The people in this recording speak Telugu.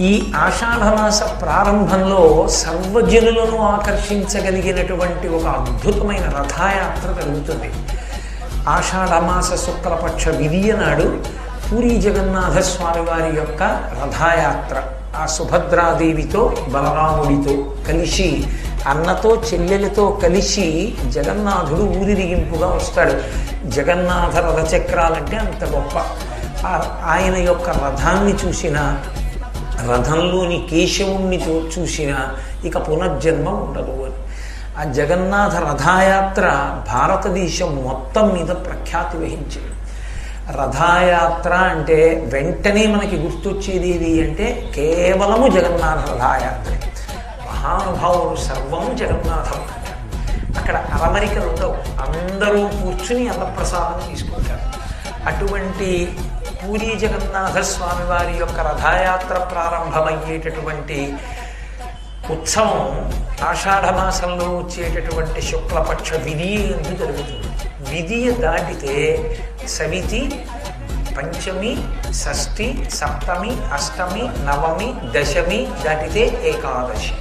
ఈ ఆషాఢమాస ప్రారంభంలో సర్వజనులను ఆకర్షించగలిగినటువంటి ఒక అద్భుతమైన రథయాత్ర జరుగుతుంది. ఆషాఢమాస శుక్లపక్ష విదియ నాడు పూరీ జగన్నాథ స్వామి వారి యొక్క రథయాత్ర ఆ సుభద్రాదేవితో బలరాముడితో కలిసి అన్నతో చెల్లెలతో కలిసి జగన్నాథుడు ఊరిరిగింపుగా వస్తాడు. జగన్నాథ రథచక్రాలంటే అంత గొప్ప. ఆయన యొక్క రథాన్ని చూసిన, రథంలోని కేశవుణ్ణి చూసిన ఇక పునర్జన్మ ఉండదు అని. ఆ జగన్నాథ రథయాత్ర భారతదేశం మొత్తం మీద ప్రఖ్యాతి వహించింది. రథయాత్ర అంటే వెంటనే మనకి గుర్తొచ్చేది ఏది అంటే కేవలము జగన్నాథ రథయాత్ర. మహానుభావుడు సర్వం జగన్నాథం అంటారు. అక్కడ అరమరికలు ఉండవు, అందరూ కూర్చుని అన్నప్రసాదం తీసుకుంటారు. అటువంటి పూరీ జగన్నాథ స్వామి వారి యొక్క రథయాత్ర ప్రారంభమయ్యేటటువంటి ఉత్సవం ఆషాఢమాసంలో వచ్చేటటువంటి శుక్లపక్ష విదియ ఎందు జరుగుతుంది. విదియ దాటితే సవితి, పంచమి, షష్ఠి, సప్తమి, అష్టమి, నవమి, దశమి దాటితే ఏకాదశి.